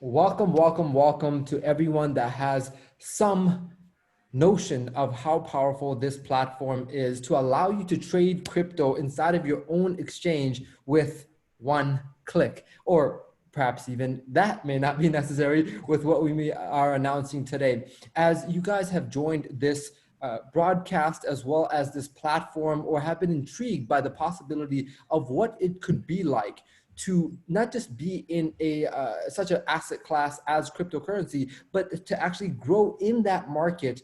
Welcome, welcome, welcome to everyone that has some notion of how powerful this platform is to allow you to trade crypto inside of your own exchange with one click, or perhaps even that may not be necessary with what are announcing today. As you guys have joined this broadcast as well as this platform, or have been intrigued by the possibility of what it could be like to not just be in a such an asset class as cryptocurrency, but to actually grow in that market,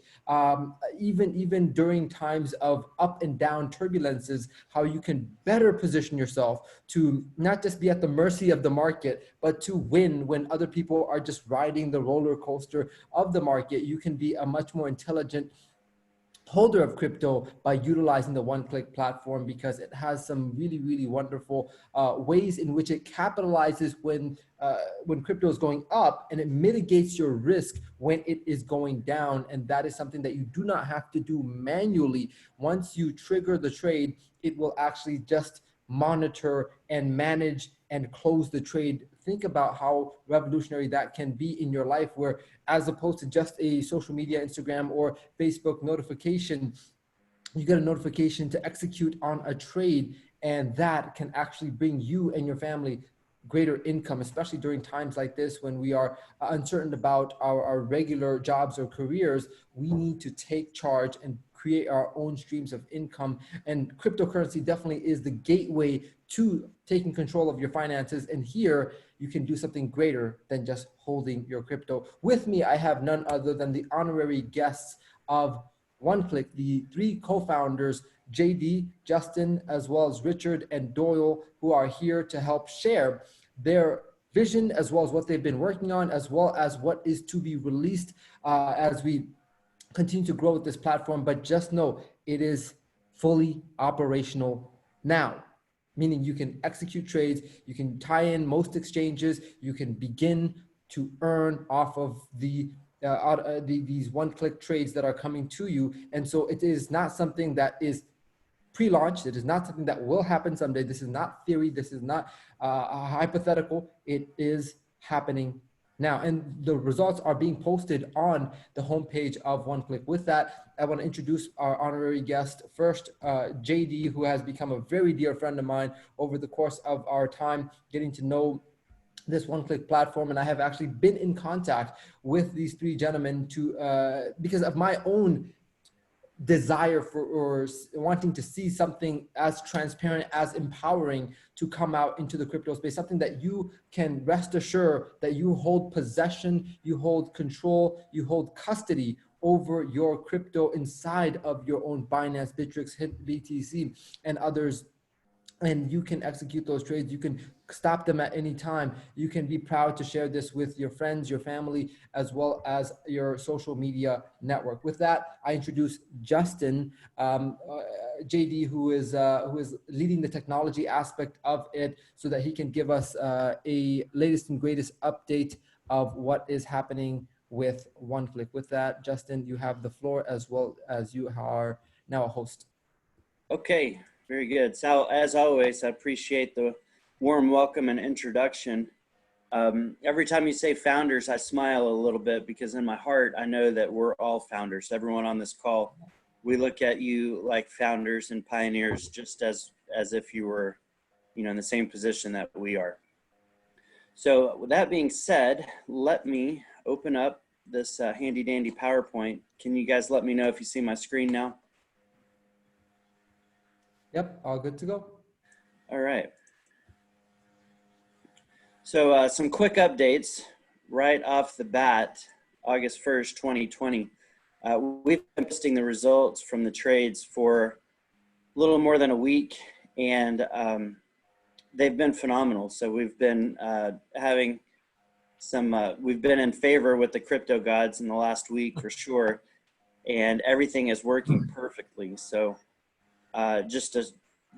even during times of up and down turbulences, how you can better position yourself to not just be at the mercy of the market, but to win when other people are just riding the roller coaster of the market. You can be a much more intelligent holder of crypto by utilizing the one-click platform, because it has some really wonderful ways in which it capitalizes when crypto is going up, and it mitigates your risk when it is going down. And that is something that you do not have to do manually. Once you trigger the trade, it will actually just monitor and manage and close the trade. Think about how revolutionary that can be in your life, where as opposed to just a social media, Instagram or Facebook notification, you get a notification to execute on a trade, and that can actually bring you and your family greater income, especially during times like this when we are uncertain about our regular jobs or careers. We need to take charge and create our own streams of income, and cryptocurrency definitely is the gateway to taking control of your finances. And here you can do something greater than just holding your crypto. With me, I have none other than the honorary guests of OneClick, the three co-founders, JD, Justin, as well as Richard and Doyle, who are here to help share their vision, as well as what they've been working on, as well as what is to be released as we continue to grow with this platform. But just know it is fully operational now, meaning you can execute trades, you can tie in most exchanges, you can begin to earn off of these one-click trades that are coming to you. And so it is not something that is pre-launch. It is not something that will happen someday. This is not theory. This is not hypothetical. It is happening now. And the results are being posted on the homepage of OneClick. With that, I want to introduce our honorary guest first, JD, who has become a very dear friend of mine over the course of our time getting to know this one-click platform. And I have actually been in contact with these three gentlemen because of my own desire for, or wanting to see something as transparent, as empowering to come out into the crypto space, something that you can rest assured that you hold possession, you hold control, you hold custody over your crypto inside of your own Binance, Bittrex, HIT, BTC, and others. And you can execute those trades. You can stop them at any time. You can be proud to share this with your friends, your family, as well as your social media network. With that, I introduce Justin, JD, who is leading the technology aspect of it, so that he can give us a latest and greatest update of what is happening with OneClick. With that, Justin, you have the floor, as well as you are now a host. Okay, very good. So as always, I appreciate the warm welcome and introduction. Every time you say founders, I smile a little bit, because in my heart, I know that we're all founders. Everyone on this call, we look at you like founders and pioneers, just as if you were, in the same position that we are. So with that being said, let me open up this handy dandy PowerPoint. Can you guys let me know if you see my screen now? Yep, all good to go. All right. So some quick updates right off the bat. August 1st, 2020. We've been posting the results from the trades for a little more than a week, and they've been phenomenal. So we've been having some, we've been in favor with the crypto gods in the last week for sure, and everything is working perfectly. So just to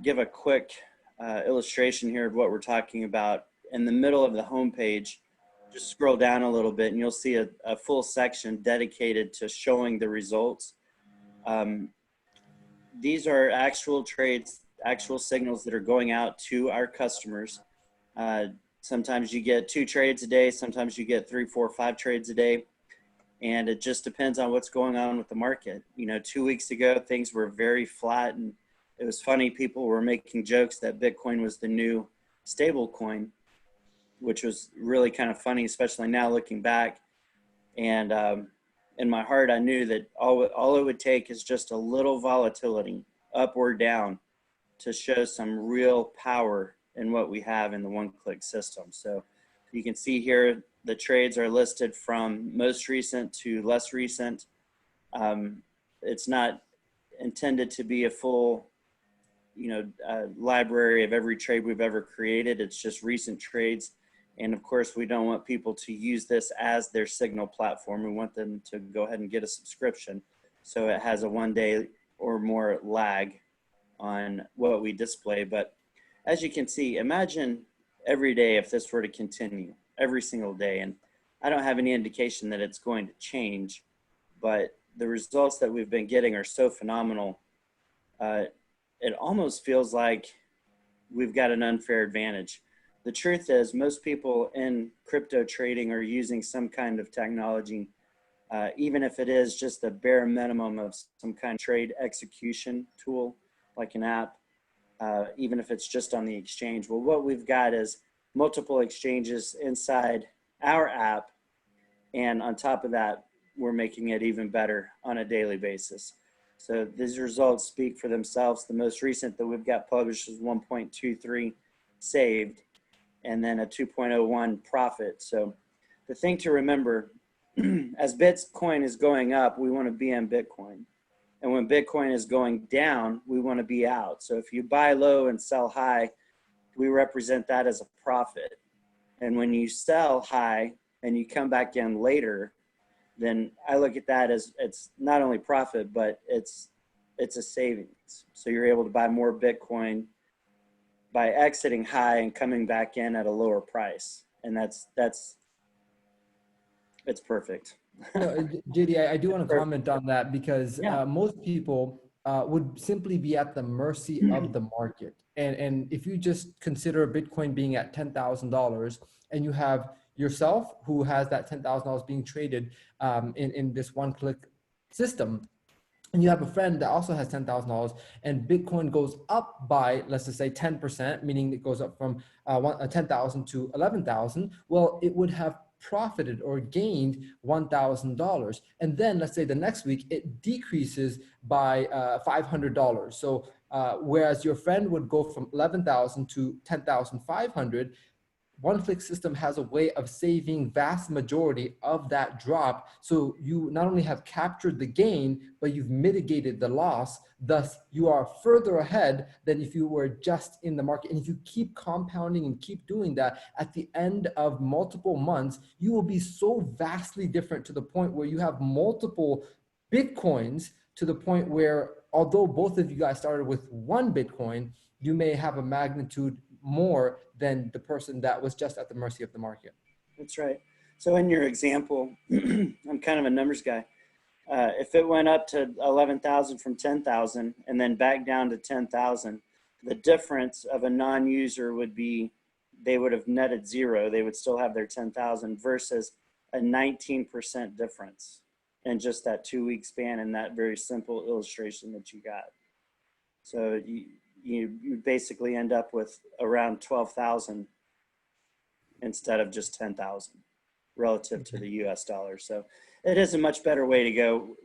give a quick illustration here of what we're talking about, in the middle of the homepage, just scroll down a little bit and you'll see a full section dedicated to showing the results. These are actual trades, actual signals that are going out to our customers. Sometimes you get 2 trades a day. Sometimes you get 3, 4, 5 trades a day. And it just depends on what's going on with the market. 2 weeks ago, things were very flat, and it was funny. People were making jokes that Bitcoin was the new stable coin, which was really kind of funny, especially now looking back. And in my heart, I knew that all it would take is just a little volatility, up or down, to show some real power in what we have in the one-click system. So you can see here, the trades are listed from most recent to less recent. It's not intended to be a full, library of every trade we've ever created. It's just recent trades. And of course, we don't want people to use this as their signal platform. We want them to go ahead and get a subscription, so it has a 1 day or more lag on what we display. But as you can see, imagine every day if this were to continue every single day. And I don't have any indication that it's going to change, but the results that we've been getting are so phenomenal. It almost feels like we've got an unfair advantage. The truth is, most people in crypto trading are using some kind of technology, even if it is just the bare minimum of some kind of trade execution tool, like an app, even if it's just on the exchange. Well, what we've got is multiple exchanges inside our app, and on top of that, we're making it even better on a daily basis. So these results speak for themselves. The most recent that we've got published is 1.23 saved, and then a 2.01 profit. So the thing to remember, as Bitcoin is going up, we want to be in Bitcoin. And when Bitcoin is going down, we want to be out. So if you buy low and sell high, we represent that as a profit. And when you sell high and you come back in later, then I look at that as it's not only profit, but it's a savings. So you're able to buy more Bitcoin by exiting high and coming back in at a lower price. And it's perfect. JD, I do want to comment on that because Yeah. most people would simply be at the mercy of the market. And if you just consider Bitcoin being at $10,000 and you have yourself who has that $10,000 being traded in this one-click system, and you have a friend that also has $10,000 and Bitcoin goes up by, let's just say 10%, meaning it goes up from 10,000 to 11,000, well, it would have profited or gained $1,000. And then let's say the next week it decreases by $500. So whereas your friend would go from 11,000 to 10,500, one-click system has a way of saving vast majority of that drop. So you not only have captured the gain, but you've mitigated the loss. Thus, you are further ahead than if you were just in the market. And if you keep compounding and keep doing that, at the end of multiple months, you will be so vastly different to the point where you have multiple Bitcoins, to the point where although both of you guys started with one Bitcoin, you may have a magnitude more than the person that was just at the mercy of the market. That's right. So in your example, I'm kind of a numbers guy. If it went up to 11,000 from 10,000 and then back down to 10,000, the difference of a non-user would be, they would have netted zero. They would still have their 10,000 versus a 19% difference in just that 2-week span in that very simple illustration that you got. So you basically end up with around 12,000 instead of just 10,000 relative to the US dollar. So it is a much better way to go.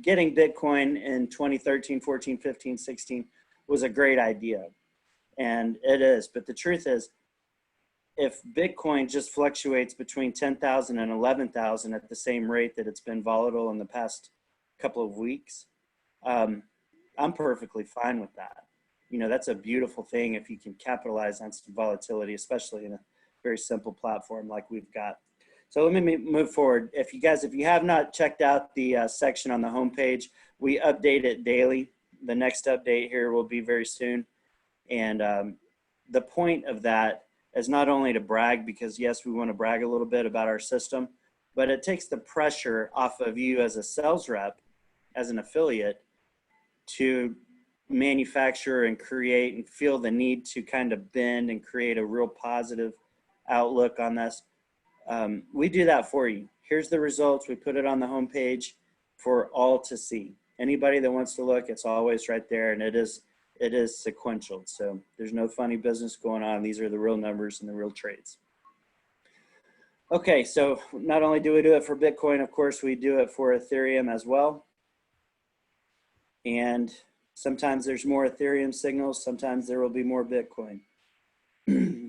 Getting Bitcoin in 2013, 14, 15, 16 was a great idea. And it is. But the truth is, if Bitcoin just fluctuates between 10,000 and 11,000 at the same rate that it's been volatile in the past couple of weeks, I'm perfectly fine with that. That's a beautiful thing if you can capitalize on some volatility, especially in a very simple platform like we've got. So let me move forward. If you have not checked out the section on the homepage, we update it daily. The next update here will be very soon. And the point of that is not only to brag, because yes, we want to brag a little bit about our system, but it takes the pressure off of you as a sales rep, as an affiliate, to manufacture and create and feel the need to kind of bend and create a real positive outlook on this. We do that for you. Here's the results. We put it on the homepage for all to see. Anybody that wants to look, it's always right there, and it is sequential. So there's no funny business going on. These are the real numbers and the real trades. Okay, so not only do we do it for Bitcoin, of course, we do it for Ethereum as well. And sometimes there's more Ethereum signals. Sometimes there will be more Bitcoin.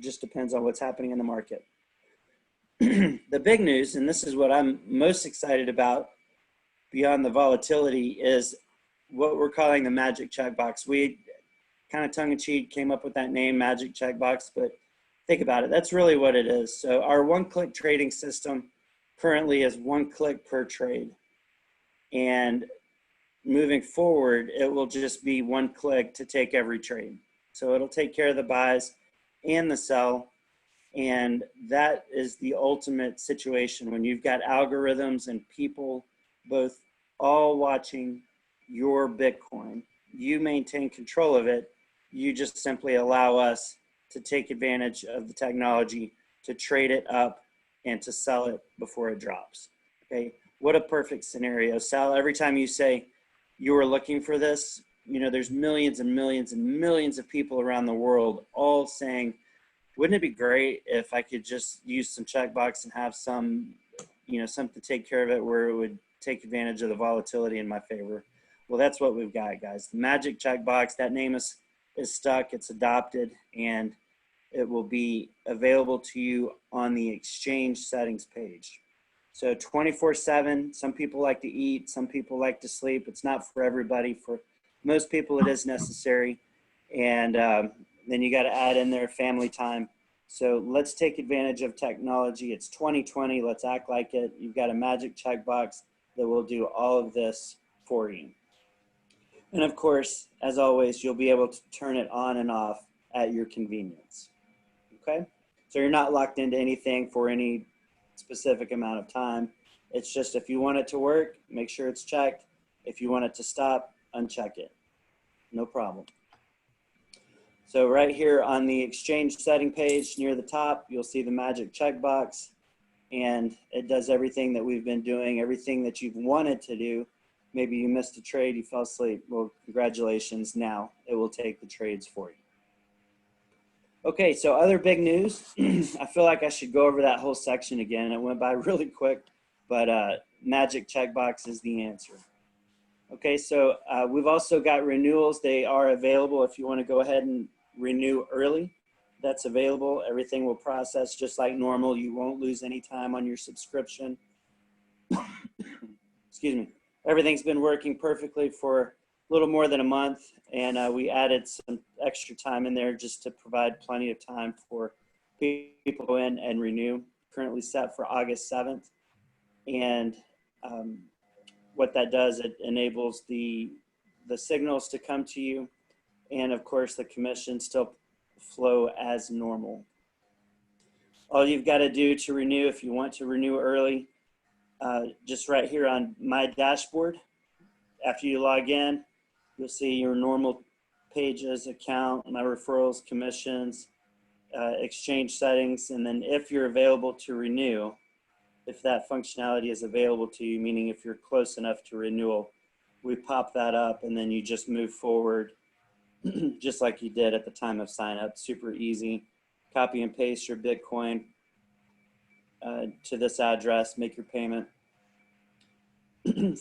Just depends on what's happening in the market. The big news, and this is what I'm most excited about beyond the volatility, is what we're calling the magic checkbox. We kind of tongue-in-cheek came up with that name, magic checkbox, but think about it. That's really what it is. So our one-click trading system currently is 1 click per trade. And moving forward, it will just be 1 click to take every trade. So it'll take care of the buys and the sell. And that is the ultimate situation when you've got algorithms and people both all watching your Bitcoin. You maintain control of it. You just simply allow us to take advantage of the technology to trade it up and to sell it before it drops. Okay, what a perfect scenario. Sal, every time you say you were looking for this, you know, there's millions and millions and millions of people around the world all saying, wouldn't it be great if I could just use some checkbox and have some, you know, something to take care of it where it would take advantage of the volatility in my favor? Well, that's what we've got, guys. The magic checkbox, that name is stuck, it's adopted, and it will be available to you on the exchange settings page. So 24/7, some people like to eat, some people like to sleep. It's not for everybody. For most people, it is necessary. And then you got to add in their family time. So let's take advantage of technology. It's 2020. Let's act like it. You've got a magic checkbox that will do all of this for you. And of course, as always, you'll be able to turn it on and off at your convenience. Okay? So you're not locked into anything for any specific amount of time. It's just if you want it to work, make sure it's checked. If you want it to stop, uncheck it. No problem. So right here on the exchange setting page near the top, you'll see the magic checkbox, and it does everything that we've been doing, everything that you've wanted to do. Maybe you missed a trade, you fell asleep. Well, congratulations. Now it will take the trades for you. Okay, so other big news. I feel like I should go over that whole section again. It went by really quick, but magic checkbox is the answer. Okay, so we've also got renewals. They are available if you want to go ahead and renew early. That's available. Everything will process just like normal. You won't lose any time on your subscription. Excuse me. Everything's been working perfectly for a little more than a month, and we added some extra time in there just to provide plenty of time for people to go in and renew. Currently set for August 7th. And what that does, it enables the signals to come to you, and of course the commission still flow as normal. All you've got to do to renew, if you want to renew early, just right here on my dashboard, after you log in, you'll see your normal pages, account, my referrals, commissions, exchange settings, and then if you're available to renew, if that functionality is available to you, meaning if you're close enough to renewal, we pop that up and then you just move forward just like you did at the time of sign up. Super easy. Copy and paste your Bitcoin to this address, make your payment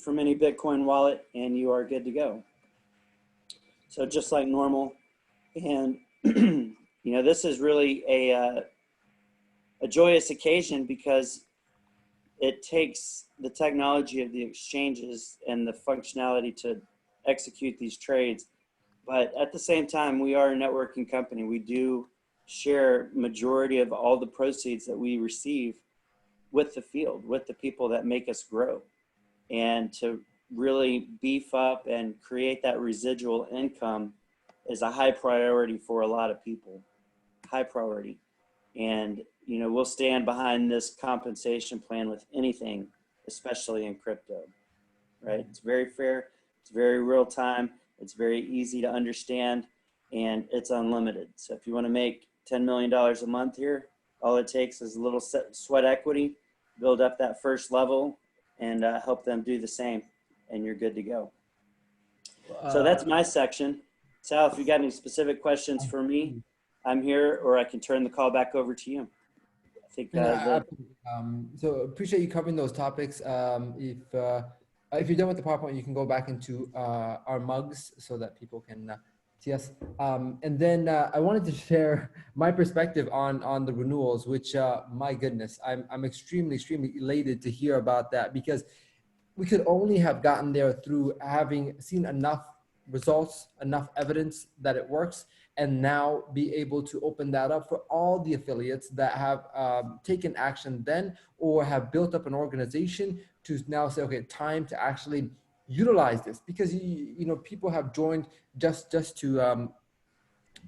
from any Bitcoin wallet, and you are good to go. So just like normal. And you know, this is really a joyous occasion because it takes the technology of the exchanges and the functionality to execute these trades. But at the same time, we are a networking company. We do share majority of all the proceeds that we receive with the field, with the people that make us grow. And to really beef up and create that residual income is a high priority for a lot of people, high priority. And you know, we'll stand behind this compensation plan with anything, especially in crypto, right? It's very fair, it's very real time, it's very easy to understand, and it's unlimited. So if you want to make $10 million a month here, All it takes is a little sweat equity, build up that first level, and help them do the same, and you're good to go. So that's my section. Sal, if you got any specific questions for me, I'm here, or I can turn the call back over to you. I think so appreciate you covering those topics. If you're done with the PowerPoint, you can go back into our mugs so that people can see us. And then I wanted to share my perspective on the renewals, which my goodness, I'm extremely elated to hear about that, because we could only have gotten there through having seen enough results, enough evidence that it works, and now be able to open that up for all the affiliates that have taken action then, or have built up an organization to now say, okay, time to actually utilize this, because you know, people have joined just to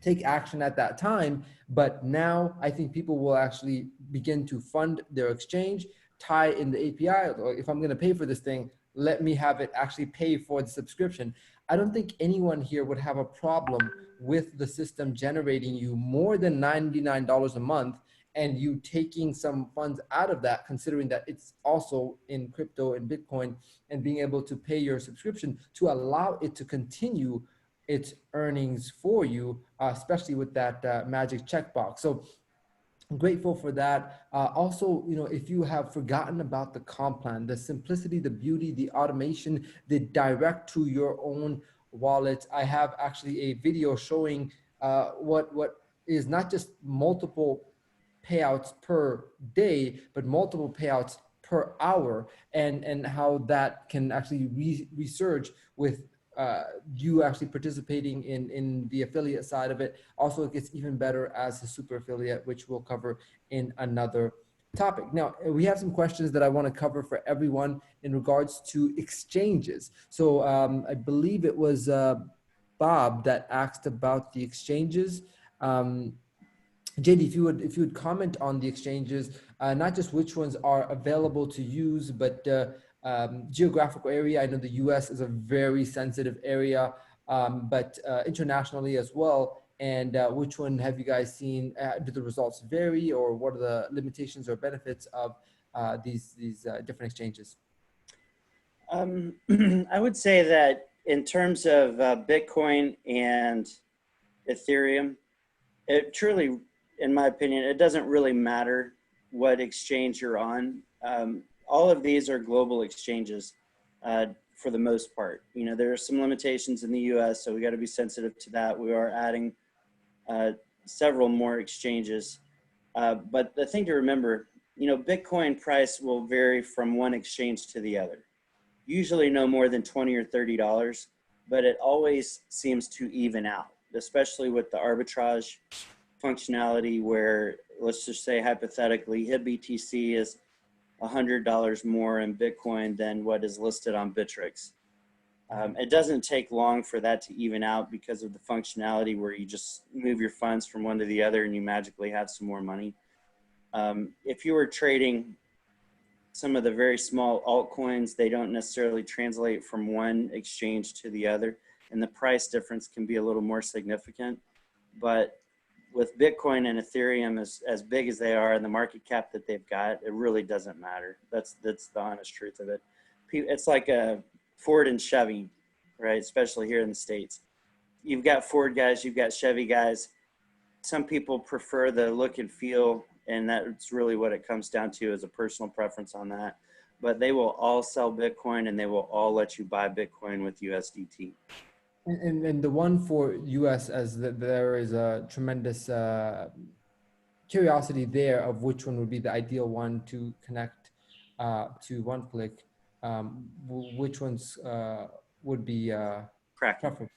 take action at that time. But now I think people will actually begin to fund their exchange, tie in the API. Or if I'm going to pay for this thing, let me have it actually pay for the subscription. I don't think anyone here would have a problem with the system generating you more than $99 a month, and you taking some funds out of that, considering that it's also in crypto and Bitcoin, and being able to pay your subscription to allow it to continue its earnings for you, especially with that magic checkbox. So I'm grateful for that. Also, you know, if you have forgotten about the comp plan, the simplicity, the beauty, the automation, the direct to your own wallet, I have actually a video showing what is not just multiple payouts per day, but multiple payouts per hour, and how that can actually resurge with you actually participating in the affiliate side of it. Also, it gets even better as a super affiliate, which we'll cover in another topic. Now, we have some questions that I want to cover for everyone in regards to exchanges. So I believe it was Bob that asked about the exchanges. JD, if you would comment on the exchanges, not just which ones are available to use, but geographical area. I know the U.S. is a very sensitive area, but internationally as well. And which one have you guys seen? Do the results vary, or what are the limitations or benefits of these different exchanges? I would say that in terms of Bitcoin and Ethereum, it truly, in my opinion, it doesn't really matter what exchange you're on. All of these are global exchanges for the most part. You know, there are some limitations in the US, so we got to be sensitive to that. We are adding several more exchanges. But the thing to remember, you know, Bitcoin price will vary from one exchange to the other. Usually no more than $20 or $30, but it always seems to even out, especially with the arbitrage functionality, where let's just say hypothetically HIB-BTC is $100 more in Bitcoin than what is listed on Bittrex. It doesn't take long for that to even out because of the functionality where you just move your funds from one to the other and you magically have some more money. If you were trading some of the very small altcoins, they don't necessarily translate from one exchange to the other, and the price difference can be a little more significant. But with Bitcoin and Ethereum as big as they are and the market cap that they've got, it really doesn't matter. That's the honest truth of it. It's like a Ford and Chevy, right? Especially here in the States. You've got Ford guys, you've got Chevy guys. Some people prefer the look and feel, and that's really what it comes down to, is a personal preference on that. But they will all sell Bitcoin, and they will all let you buy Bitcoin with USDT. And the one for US, as there is a tremendous curiosity there of which one would be the ideal one to connect to OneClick. Which ones would be preferable?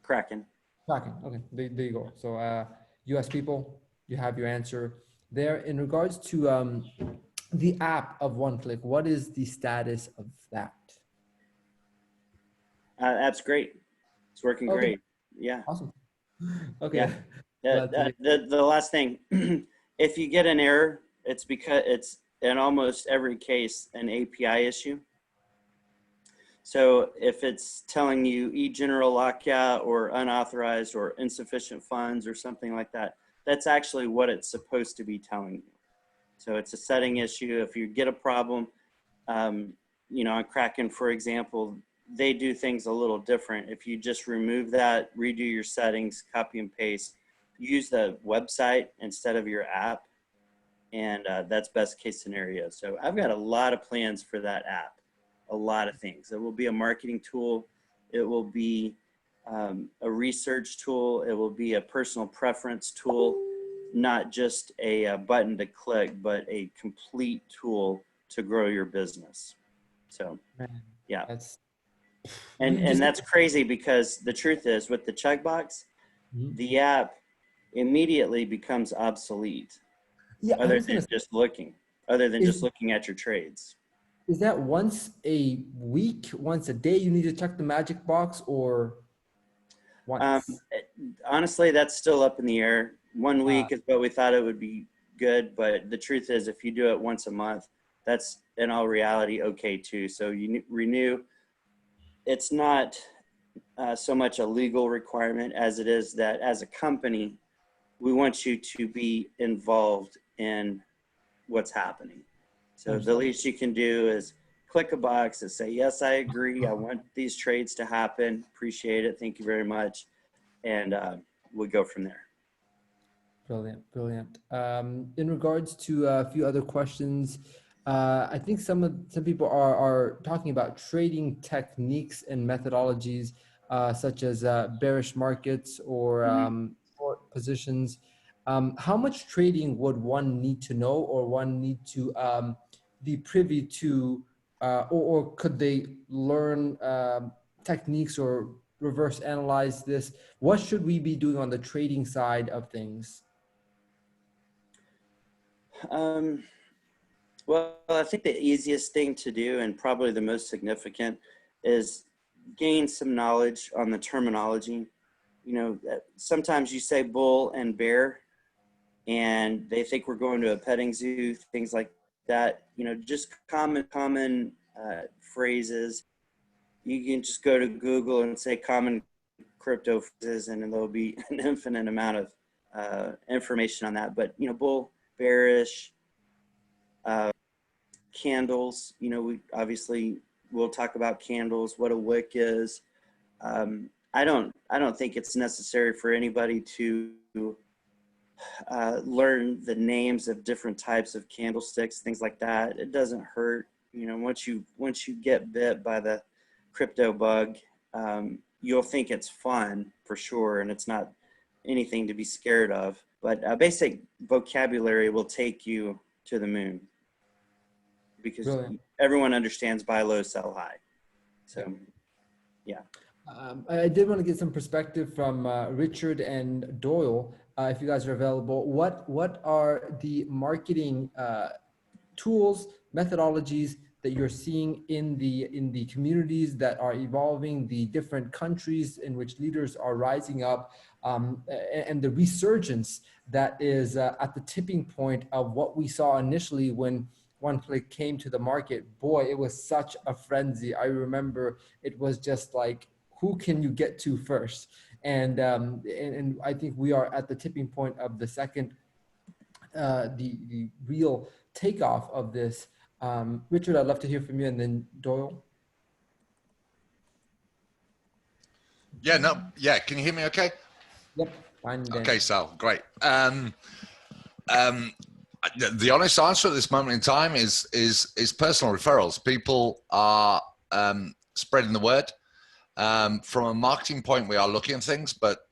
Kraken. Kraken. Okay, there you go. So US people, you have your answer there. In regards to the app of OneClick, what is the status of that? App's great. It's working great. Yeah. Awesome. Okay. Yeah. The last thing, if you get an error, it's because it's in almost every case an API issue. So if it's telling you eGeneral lockout or unauthorized or insufficient funds or something like that, that's actually what it's supposed to be telling you. So it's a setting issue. If you get a problem, you know, on Kraken, for example, they do things a little different. If you just remove that, redo your settings, copy and paste, use the website instead of your app, and that's best case scenario. So I've got a lot of plans for that app, a lot of things. It will be a marketing tool. It will be a research tool. It will be a personal preference tool, not just a button to click, but a complete tool to grow your business. So, Man, yeah. you And just, that's crazy, because the truth is, with the checkbox, the app immediately becomes obsolete, yeah, I other was than gonna say, just looking at your trades. is that once a week, once a day, you need to check the magic box, or Um, once? Honestly, that's still up in the air. 1 Uh, week is what we thought it would be good, but the truth is, if you do it once a month, that's in all reality okay too. So you renew. It's not so much a legal requirement as it is that as a company, we want you to be involved in what's happening. So the understood. least you can do is click a box and say, yes, I agree. I want these trades to happen. Appreciate it. Thank you very much. And we'll go from there. Brilliant, brilliant. In regards to a few other questions, I think some people are talking about trading techniques and methodologies, such as bearish markets or short positions. How much trading would one need to know, or one need to be privy to, or could they learn techniques or reverse analyze this? What should we be doing on the trading side of things? Um, well, I think the easiest thing to do, and probably the most significant, is gain some knowledge on the terminology. You know, sometimes you say bull and bear, and they think we're going to a petting zoo, things like that. You know, just common phrases. You can just go to Google and say common crypto phrases, and there'll be an infinite amount of information on that. But you know, bull, bearish, candles. You know, we'll talk about candles, what a wick is. I don't think it's necessary for anybody to learn the names of different types of candlesticks, things like that. It doesn't hurt. You know, once you get bit by the crypto bug, you'll think it's fun for sure, and it's not anything to be scared of. But basic vocabulary will take you to the moon, because Brilliant. everyone understands buy low, sell high. So, yeah. I did want to get some perspective from Richard and Doyle, if you guys are available. What are the marketing tools, methodologies that you're seeing in the communities that are evolving, the different countries in which leaders are rising up, and the resurgence that is at the tipping point of what we saw initially when one click came to the market? Boy, it was such a frenzy. I remember it was just like, who can you get to first? And I think we are at the tipping point of the second, the real takeoff of this. Richard, I'd love to hear from you, and then Doyle. Yeah, no, yeah. Can you hear me okay? Yep, fine, Dan. Okay, Sal, great. The honest answer at this moment in time is personal referrals. People are spreading the word. From a marketing point, we are looking at things, but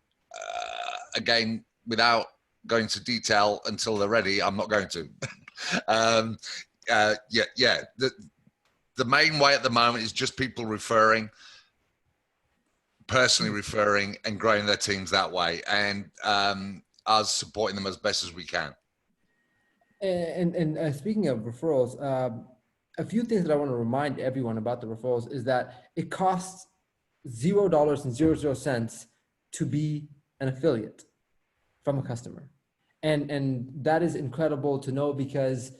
again, without going to detail until they're ready, I'm not going to. Yeah. The main way at the moment is just people referring, personally referring, and growing their teams that way, and us supporting them as best as we can. And speaking of referrals, a few things that I want to remind everyone about the referrals is that it costs $0.00 to be an affiliate from a customer. And that is incredible to know, because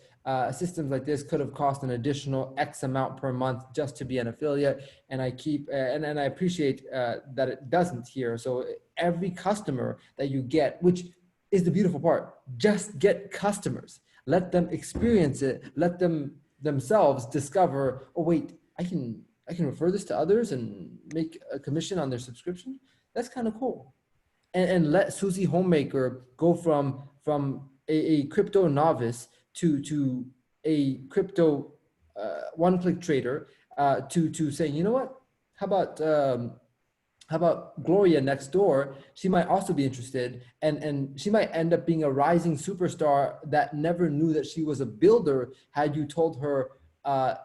systems like this could have cost an additional X amount per month just to be an affiliate. And I keep, and I appreciate that it doesn't here. So every customer that you get, which is the beautiful part. Just get customers, let them experience it, let them themselves discover, oh wait, I can refer this to others and make a commission on their subscription. That's kind of cool. And let Susie Homemaker go from a crypto novice to a crypto one-click trader, to saying, you know what, how about how about Gloria next door? She might also be interested, and she might end up being a rising superstar that never knew that she was a builder had you told her,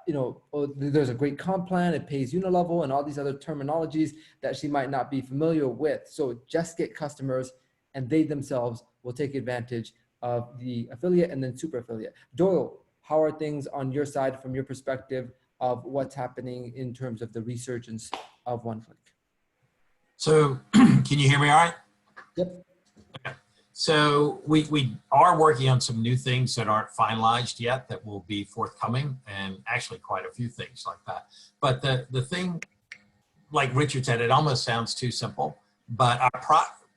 you know, oh, there's a great comp plan, it pays unilevel, and all these other terminologies that she might not be familiar with. So just get customers, and they themselves will take advantage of the affiliate and then super affiliate. Doyle, how are things on your side from your perspective of what's happening in terms of the resurgence of one-click? So can you hear me all right? Yep. Okay. So we are working on some new things that aren't finalized yet that will be forthcoming, and actually quite a few things like that. But the thing, like Richard said, it almost sounds too simple, but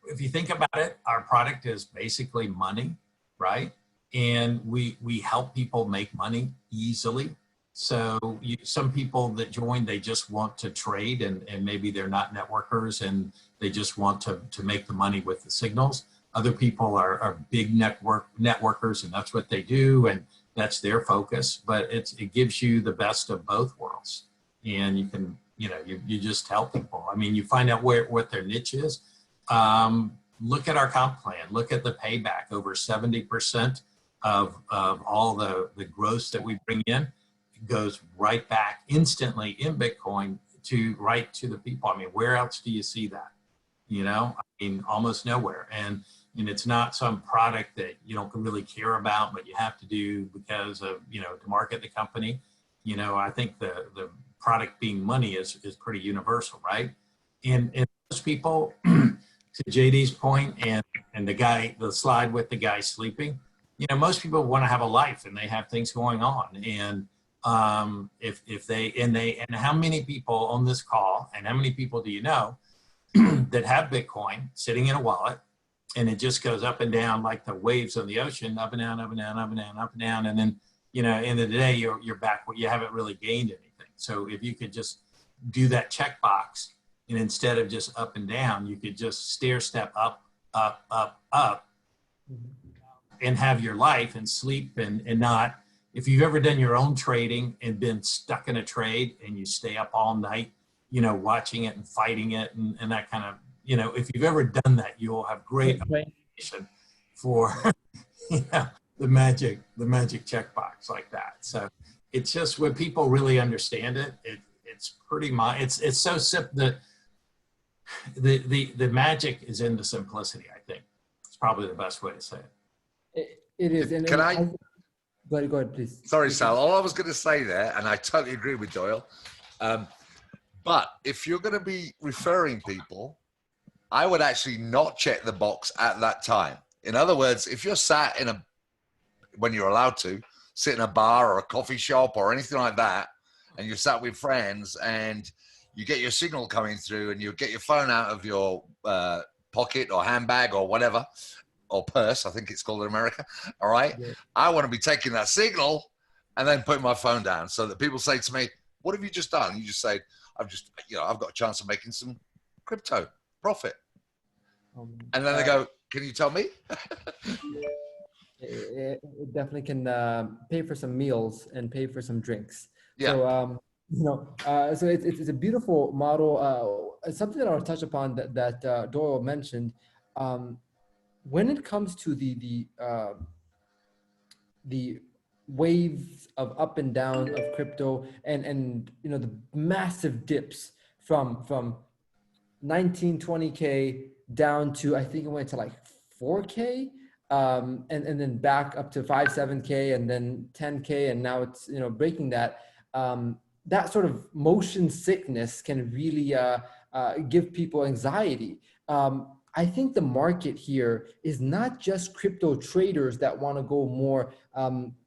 if you think about it, our product is basically money, right? And we help people make money easily. So some people that join, they just want to trade, and maybe they're not networkers and they just want to make the money with the signals. Other people are big networkers, and that's what they do, and that's their focus. But it gives you the best of both worlds, and you can, you know, you just help people. I mean, you find out what their niche is. Look at our comp plan. Look at the payback. Over 70% of all the gross that we bring in goes right back instantly in Bitcoin right to the people. I mean, where else do you see that? You know, I mean, almost nowhere. And it's not some product that you don't really care about, but you have to do because of, you know, to market the company. You know, I think the product being money is pretty universal, right? And most people, to JD's point, and the slide with the guy sleeping, you know, most people want to have a life and they have things going on. And if they how many people on this call, and how many people do you know that have Bitcoin sitting in a wallet, and it just goes up and down like the waves on the ocean, up and down, up and down, up and down, up and down, and then, you know, end of the day you're back where you haven't really gained anything. So if you could just do that checkbox, and instead of just up and down, you could just stair step up, up, up, up, and have your life and sleep and not. If you've ever done your own trading and been stuck in a trade and you stay up all night, you know, watching it and fighting it and that kind of, you know, if you've ever done that, you'll have great appreciation for, you know, the magic checkbox like that. So it's just when people really understand it, it's pretty much, it's so simple. The magic is in the simplicity, I think. It's probably the best way to say it. It is. And Can I? Go ahead, please. Sorry, Sal. All I was going to say there, and I totally agree with Doyle, but if you're going to be referring people, I would actually not check the box at that time. In other words, if you're sat when you're allowed to, sit in a bar or a coffee shop or anything like that, and you're sat with friends and you get your signal coming through and you get your phone out of your pocket or handbag or whatever, or purse, I think it's called in America. All right. Yeah. I want to be taking that signal and then putting my phone down so that people say to me, what have you just done? You just say, I've got a chance of making some crypto profit. And then they go, can you tell me? It definitely can pay for some meals and pay for some drinks. Yeah. So, so it's a beautiful model. Something that I'll touch upon that Doyle mentioned, when it comes to the waves of up and down of crypto and you know, the massive dips from 19, 20K down to, I think it went to like 4K, and then back up to 5, 7K, and then 10K, and now it's, you know, breaking that. That sort of motion sickness can really give people anxiety. I think the market here is not just crypto traders that want to go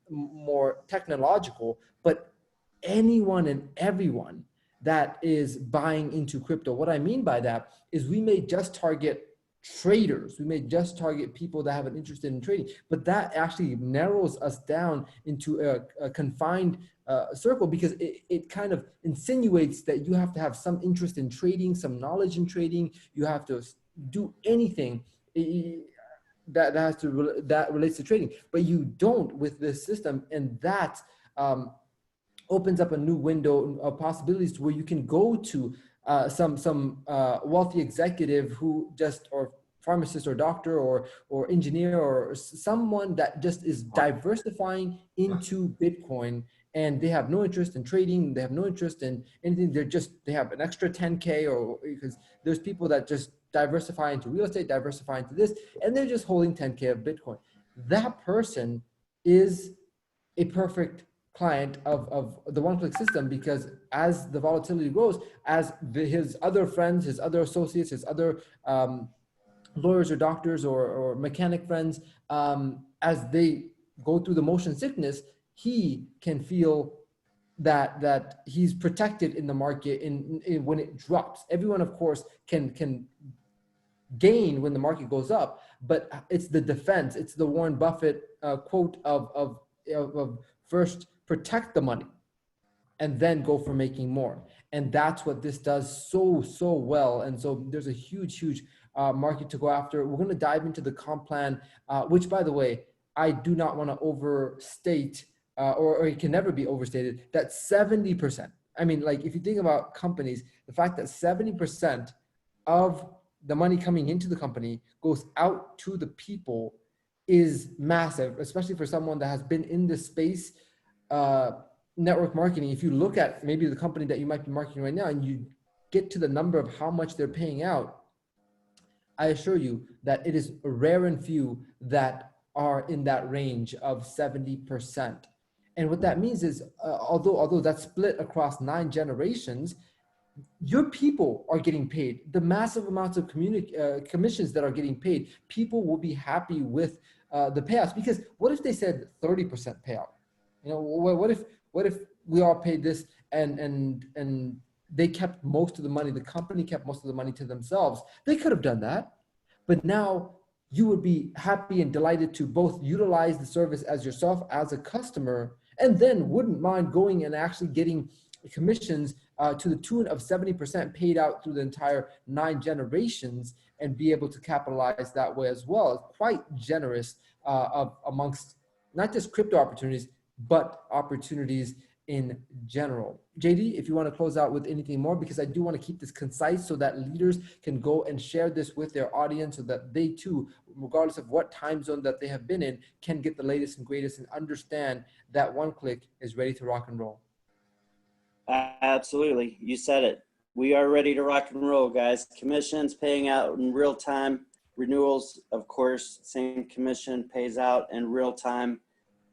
more technological, but anyone and everyone that is buying into crypto. What I mean by that is we may just target traders. We may just target people that have an interest in trading, but that actually narrows us down into a confined circle, because it kind of insinuates that you have to have some interest in trading, some knowledge in trading. You have to do anything that relates to trading, but you don't with this system, and that opens up a new window of possibilities to where you can go to some wealthy executive who just, or pharmacist or doctor or engineer or someone that just is diversifying into Bitcoin, and they have no interest in trading, they have no interest in anything. They have an extra 10K, or because there's people that just diversify into real estate, diversify into this, and they're just holding 10K of Bitcoin. That person is a perfect client of the one-click system, because as the volatility grows, as his other friends, his other associates, his other lawyers or doctors or mechanic friends, as they go through the motion sickness, he can feel that he's protected in the market when it drops. Everyone, of course, can gain when the market goes up, but it's the defense. It's the Warren Buffett quote of first protect the money and then go for making more. And that's what this does so well. And so there's a huge market to go after. We're going to dive into the comp plan, which, by the way, I do not want to overstate, or it can never be overstated, that 70%. I mean, like, if you think about companies, the fact that 70% of the money coming into the company goes out to the people is massive, especially for someone that has been in this space. Network marketing, if you look at maybe the company that you might be marketing right now and you get to the number of how much they're paying out, I assure you that it is rare and few that are in that range of 70%. And what that means is, although that's split across 9 generations, your people are getting paid. The massive amounts of commissions that are getting paid, people will be happy with the payouts. Because what if they said 30% payout? You know, what if we all paid this and they kept most of the money, the company kept most of the money to themselves? They could have done that, but now you would be happy and delighted to both utilize the service as yourself as a customer, and then wouldn't mind going and actually getting commissions to the tune of 70% paid out through the entire 9 generations, and be able to capitalize that way as well. It's quite generous amongst not just crypto opportunities, but opportunities in general. JD, if you want to close out with anything more, because I do want to keep this concise so that leaders can go and share this with their audience, so that they too, regardless of what time zone that they have been in, can get the latest and greatest and understand that one click is ready to rock and roll. Absolutely. You said it. We are ready to rock and roll, guys. Commissions paying out in real time. Renewals, of course, same commission pays out in real time.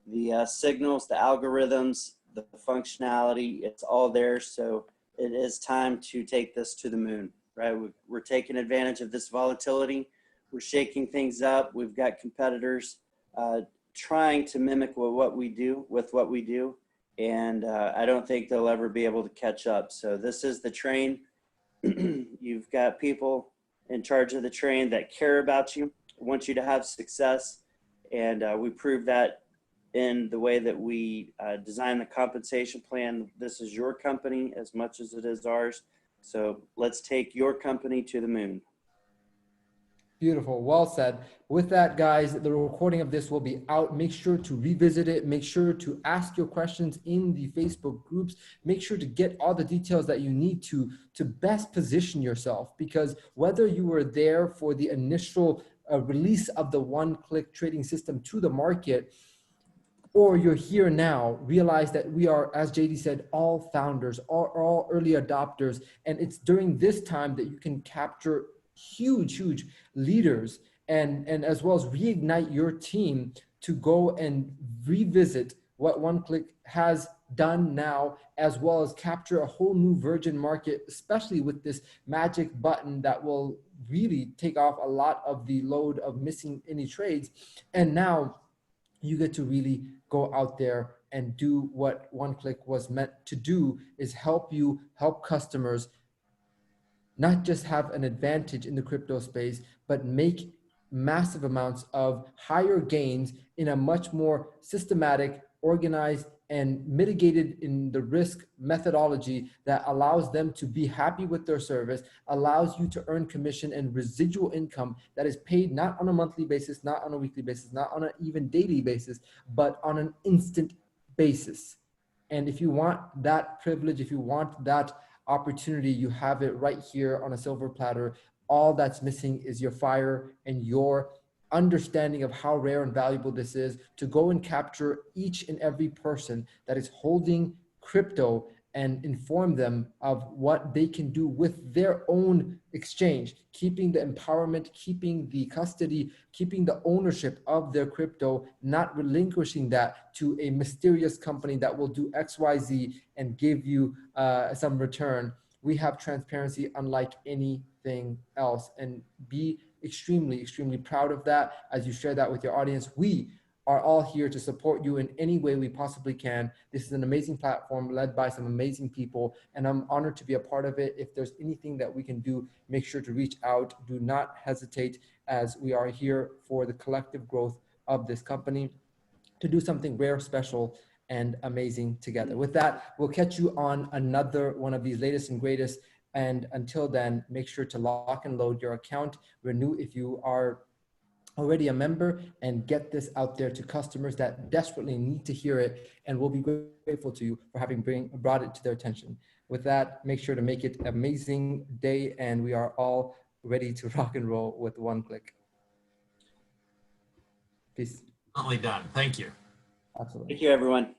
The signals, the algorithms, the functionality, it's all there. So it is time to take this to the moon, right? We're taking advantage of this volatility. We're shaking things up. We've got competitors trying to mimic what we do. And I don't think they'll ever be able to catch up. So this is the train. You've got people in charge of the train that care about you, want you to have success. And we prove that in the way that we design the compensation plan. This is your company as much as it is ours. So let's take your company to the moon. Beautiful. Well said. With that, guys, the recording of this will be out. Make sure to revisit it. Make sure to ask your questions in the Facebook groups. Make sure to get all the details that you need to best position yourself, because whether you were there for the initial release of the one-click trading system to the market, or you're here now, realize that we are, as JD said, all founders, all early adopters. And it's during this time that you can capture huge leaders and as well as reignite your team to go and revisit what one-click has done now, as well as capture a whole new virgin market, especially with this magic button that will really take off a lot of the load of missing any trades. And now you get to really go out there and do what one-click was meant to do, is help customers not just have an advantage in the crypto space, but make massive amounts of higher gains in a much more systematic, organized, and mitigated in the risk methodology that allows them to be happy with their service, allows you to earn commission and residual income that is paid not on a monthly basis, not on a weekly basis, not on an even daily basis, but on an instant basis. And if you want that privilege, if you want that opportunity, you have it right here on a silver platter. All that's missing is your fire and your understanding of how rare and valuable this is to go and capture each and every person that is holding crypto and inform them of what they can do with their own exchange, keeping the empowerment, keeping the custody, keeping the ownership of their crypto, not relinquishing that to a mysterious company that will do XYZ and give you some return. We have transparency unlike anything else, and be extremely, extremely proud of that as you share that with your audience. We are all here to support you in any way we possibly can. This is an amazing platform led by some amazing people, and I'm honored to be a part of it. If there's anything that we can do, make sure to reach out. Do not hesitate, as we are here for the collective growth of this company to do something rare, special, and amazing together. With that, we'll catch you on another one of these latest and greatest. And until then, make sure to lock and load your account, renew if you are already a member, and get this out there to customers that desperately need to hear it, and we'll be grateful to you for having brought it to their attention. With that, make sure to make it an amazing day, and we are all ready to rock and roll with one click. Peace. Done. Thank you. Absolutely. Thank you, everyone.